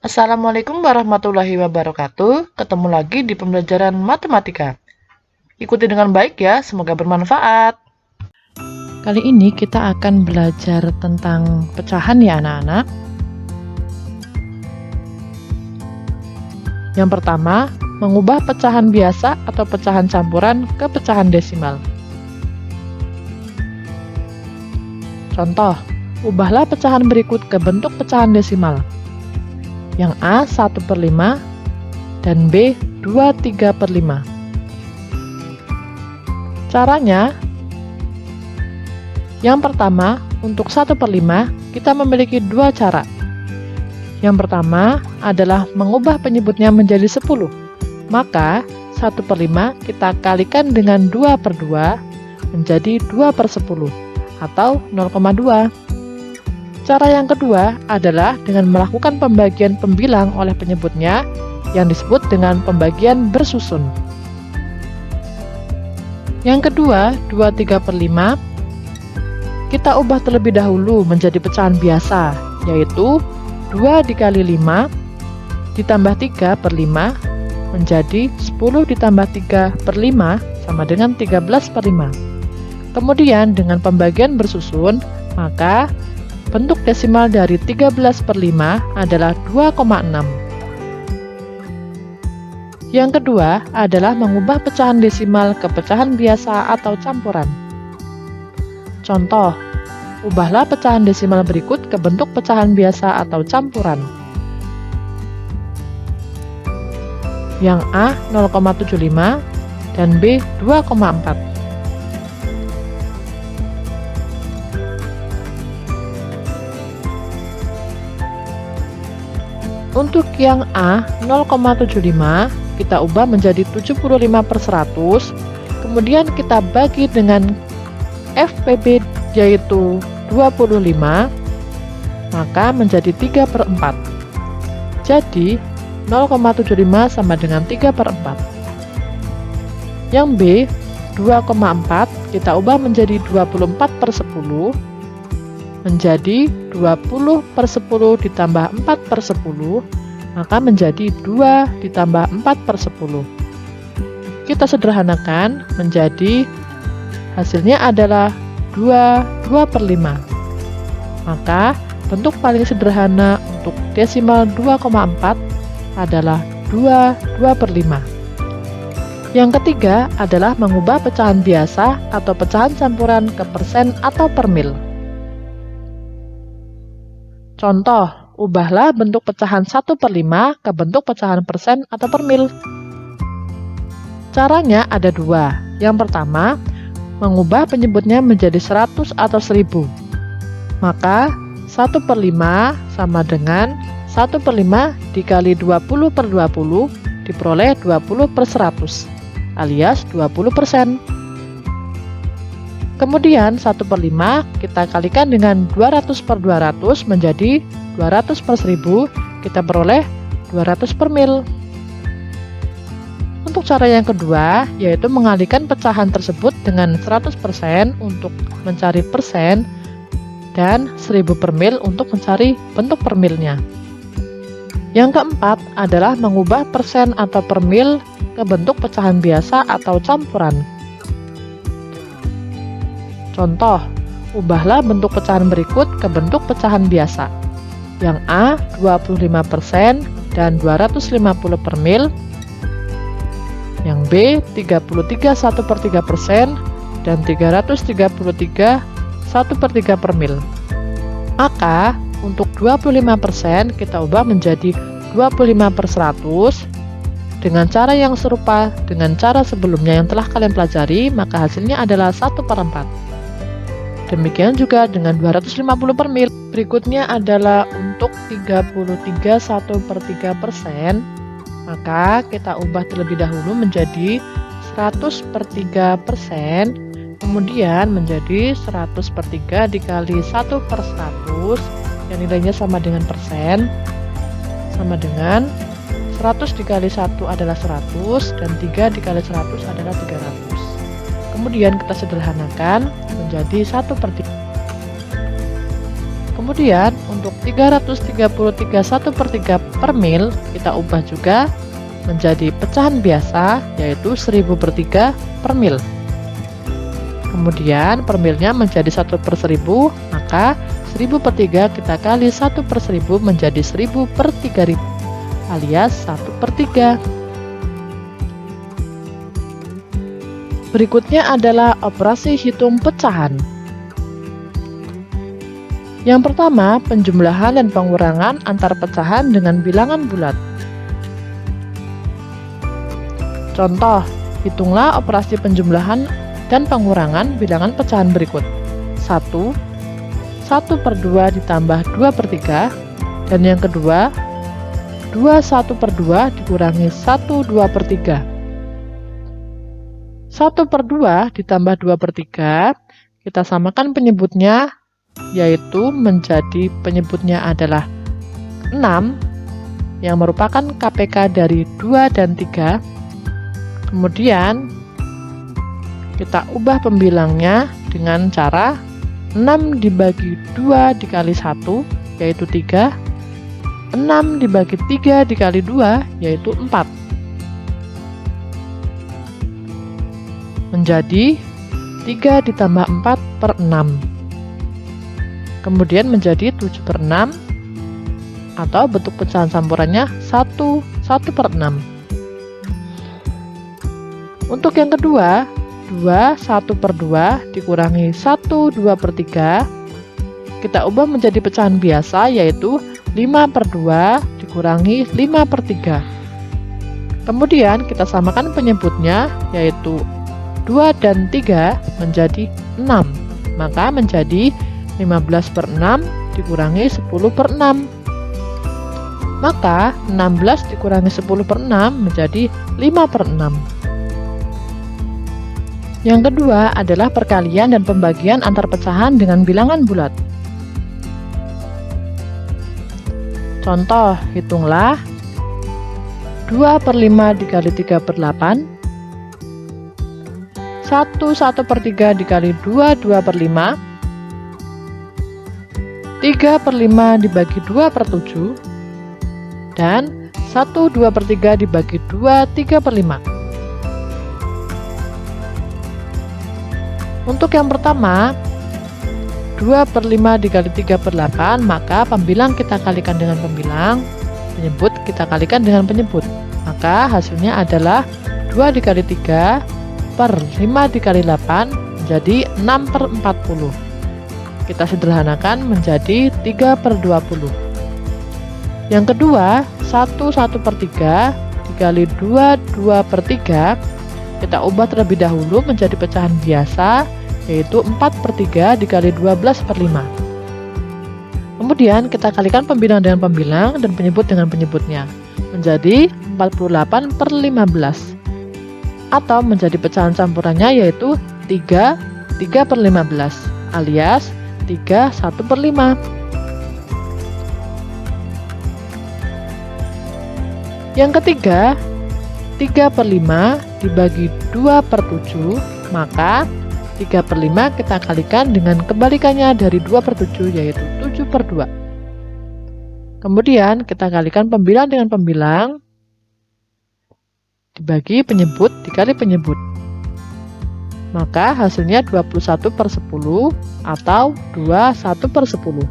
Assalamualaikum warahmatullahi wabarakatuh. Ketemu lagi di pembelajaran matematika. Ikuti dengan baik ya, semoga bermanfaat. Kali ini kita akan belajar tentang pecahan ya anak-anak. Yang pertama, mengubah pecahan biasa atau pecahan campuran ke pecahan desimal. Contoh, ubahlah pecahan berikut ke bentuk pecahan desimal. Yang A 1/5 dan B 2/3/5. Caranya, yang pertama, untuk 1/5 kita memiliki dua cara. Yang pertama adalah mengubah penyebutnya menjadi 10. Maka 1/5 kita kalikan dengan 2/2 menjadi 2/10 atau 0,2. Cara yang kedua adalah dengan melakukan pembagian pembilang oleh penyebutnya yang disebut dengan pembagian bersusun. Yang kedua, 2/3/5 kita ubah terlebih dahulu menjadi pecahan biasa, yaitu 2 dikali 5 ditambah 3/5 menjadi 10 ditambah 3/5 sama dengan 13/5. Kemudian dengan pembagian bersusun, maka bentuk desimal dari 13/5 adalah 2,6. Yang kedua adalah mengubah pecahan desimal ke pecahan biasa atau campuran. Contoh, ubahlah pecahan desimal berikut ke bentuk pecahan biasa atau campuran. Yang A 0,75 dan B 2,4. Untuk yang A 0,75 kita ubah menjadi 75/100, kemudian kita bagi dengan FPB yaitu 25, maka menjadi 3/4. Jadi 0,75 sama dengan 3/4. Yang B 2,4 kita ubah menjadi 24/10 menjadi 20/10 ditambah 4/10, maka menjadi 2 ditambah 4/10. Kita sederhanakan menjadi hasilnya adalah 2/5. Maka bentuk paling sederhana untuk desimal 2,4 adalah 2/5. Yang ketiga adalah mengubah pecahan biasa atau pecahan campuran ke persen atau per mil. Contoh, ubahlah bentuk pecahan 1/5 ke bentuk pecahan persen atau per mil. Caranya ada dua. Yang pertama, mengubah penyebutnya menjadi 100 atau 1000. Maka 1/5 sama dengan 1/5 dikali 20/20 diperoleh 20/100 alias 20%. Kemudian 1/5 kita kalikan dengan 200/200 menjadi 200/1000, kita peroleh 200/mil. Untuk cara yang kedua, yaitu mengalihkan pecahan tersebut dengan 100% untuk mencari persen dan 1000/mil untuk mencari bentuk per milnya. Yang keempat adalah mengubah persen atau per mil ke bentuk pecahan biasa atau campuran. Contoh, ubahlah bentuk pecahan berikut ke bentuk pecahan biasa. Yang A 25% dan 250/mil. Yang B 33 1/3% dan 333 1/3/mil. Maka untuk 25% kita ubah menjadi 25/100 dengan cara yang serupa dengan cara sebelumnya yang telah kalian pelajari, maka hasilnya adalah 1/4. Demikian juga dengan 250/mil. Berikutnya adalah untuk 33 1/3%, maka kita ubah terlebih dahulu menjadi 100/3%, kemudian menjadi 100/3 dikali 1/100 yang nilainya sama dengan persen, sama dengan 100 dikali 1 adalah 100 dan 3 dikali 100 adalah 300. Kemudian kita sederhanakan menjadi 1/3. Kemudian untuk 333 1/3 per mil kita ubah juga menjadi pecahan biasa, yaitu 1000/3 per mil. Kemudian per milnya menjadi 1/1000, maka 1000/3 kita kali 1/1000 menjadi 1000/3000 alias 1/3. Berikutnya adalah operasi hitung pecahan. Yang pertama, penjumlahan dan pengurangan antar pecahan dengan bilangan bulat. Contoh, hitunglah operasi penjumlahan dan pengurangan bilangan pecahan berikut. 1, 1/2 ditambah 2/3, dan yang kedua, 2 1/2 dikurangi 1 2/3. 1/2 ditambah 2/3, kita samakan penyebutnya, yaitu menjadi penyebutnya adalah 6, yang merupakan KPK dari 2 dan 3. Kemudian kita ubah pembilangnya dengan cara 6 dibagi 2 dikali 1, yaitu 3. 6 dibagi 3 dikali 2, yaitu 4. Menjadi 3 ditambah 4/6. Kemudian menjadi 7/6, atau bentuk pecahan campurannya 1/6. Untuk yang kedua, 2 1/2 dikurangi 1 2/3, kita ubah menjadi pecahan biasa, yaitu 5/2 dikurangi 5/3. Kemudian kita samakan penyebutnya, yaitu 2 dan 3 menjadi 6, maka menjadi 15/6 dikurangi 10/6. Maka 16 dikurangi 10/6 menjadi 5/6. Yang kedua adalah perkalian dan pembagian antar pecahan dengan bilangan bulat. Contoh, hitunglah 2/5 dikali 3/8, 1/3 dikali 2 2/5, 3/5 dibagi 2/7, dan 1 2/3 dibagi 2 3/5. Untuk yang pertama, 2/5 dikali 3/8, maka pembilang kita kalikan dengan pembilang, penyebut kita kalikan dengan penyebut. Maka hasilnya adalah 2 dikali 3 per 5 dikali 8 menjadi 6/40. Kita sederhanakan menjadi 3/20. Yang kedua, 1 1/3 dikali 2 2/3, kita ubah terlebih dahulu menjadi pecahan biasa, yaitu 4/3 dikali 12/5. Kemudian kita kalikan pembilang dengan pembilang dan penyebut dengan penyebutnya, menjadi 48/15. Atau menjadi pecahan campurannya, yaitu 3/15 alias 3 1/5. Yang ketiga, 3/5 dibagi 2/7, maka 3/5 kita kalikan dengan kebalikannya dari 2/7, yaitu 7/2. Kemudian kita kalikan pembilang dengan pembilang, dibagi penyebut dikali penyebut. Maka hasilnya 21/10 atau 21/10.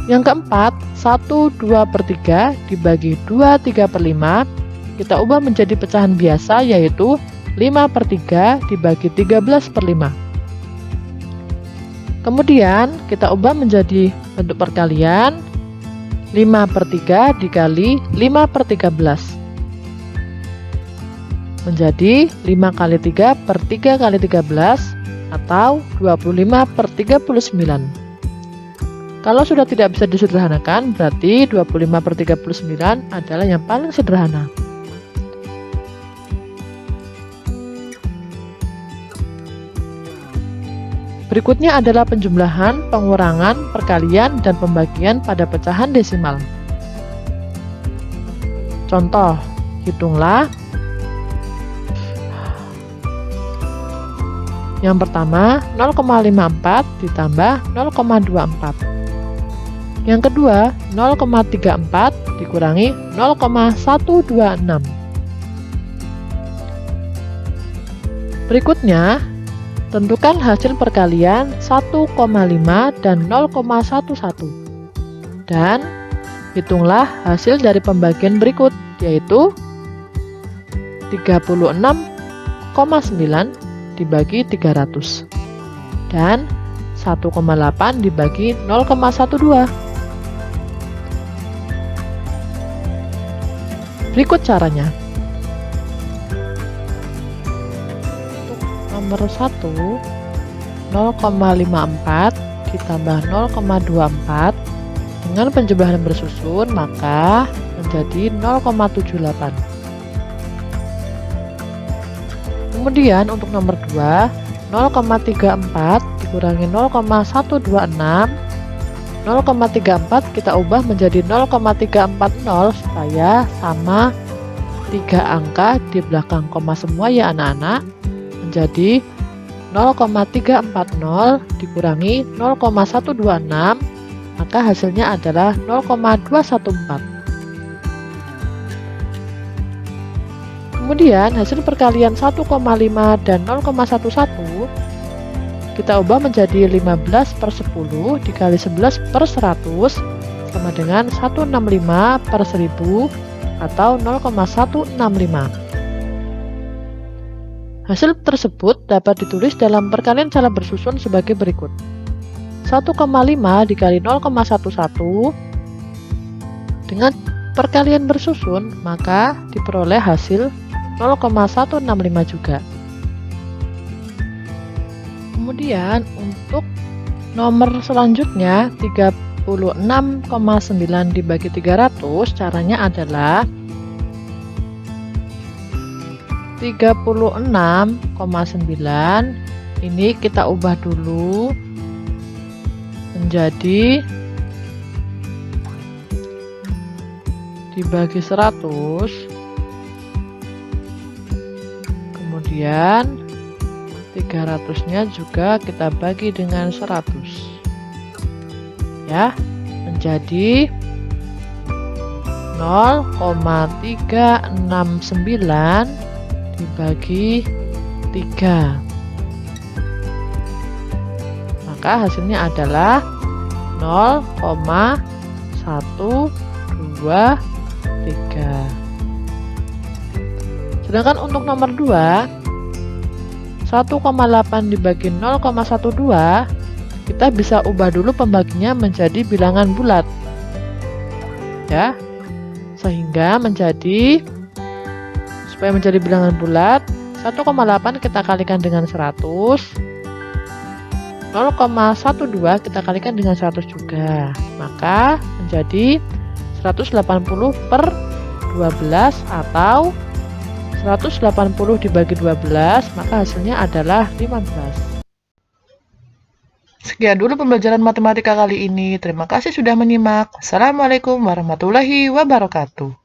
Yang keempat, 1 2/3 dibagi 2 3/5, kita ubah menjadi pecahan biasa, yaitu 5/3 dibagi 13/5. Kemudian kita ubah menjadi bentuk perkalian, 5/3 dikali 5/13 menjadi 5 kali 3 per 3 kali 13 atau 25 per 39. Kalau sudah tidak bisa disederhanakan, berarti 25 per 39 adalah yang paling sederhana. Berikutnya adalah penjumlahan, pengurangan, perkalian, dan pembagian pada pecahan desimal. Contoh, hitunglah Yang pertama, 0,54 ditambah 0,24. Yang kedua, 0,34 dikurangi 0,126. Berikutnya, tentukan hasil perkalian 1,5 dan 0,11. Dan hitunglah hasil dari pembagian berikut, yaitu 36,9 dibagi 300 dan 1,8 dibagi 0,12. Berikut caranya. Untuk nomor 1, 0,54 ditambah 0,24 dengan penjumlahan bersusun, maka menjadi 0,78. Kemudian untuk nomor 2, 0,34 dikurangi 0,126. 0,34 kita ubah menjadi 0,340 supaya sama 3 angka di belakang koma semua ya anak-anak. Menjadi 0,340 dikurangi 0,126, maka hasilnya adalah 0,214. Kemudian hasil perkalian 1,5 dan 0,11 kita ubah menjadi 15/10 dikali 11/100 sama dengan 165/1000 atau 0,165. Hasil tersebut dapat ditulis dalam perkalian cara bersusun sebagai berikut. 1,5 dikali 0,11 dengan perkalian bersusun, maka diperoleh hasil 0,165 juga. Kemudian untuk nomor selanjutnya 36,9 dibagi 300, caranya adalah 36,9 ini kita ubah dulu menjadi dibagi 100, kemudian 300-nya juga kita bagi dengan 100 ya, menjadi 0,369 dibagi 3, maka hasilnya adalah 0,123. Sedangkan untuk nomor 2, 1,8 dibagi 0,12, kita bisa ubah dulu pembaginya menjadi bilangan bulat ya, sehingga supaya menjadi bilangan bulat, 1,8 kita kalikan dengan 100, 0,12 kita kalikan dengan 100 juga, maka menjadi 180/12 atau 180 dibagi 12, maka hasilnya adalah 15. Sekian dulu pembelajaran matematika kali ini. Terima kasih sudah menyimak. Assalamualaikum warahmatullahi wabarakatuh.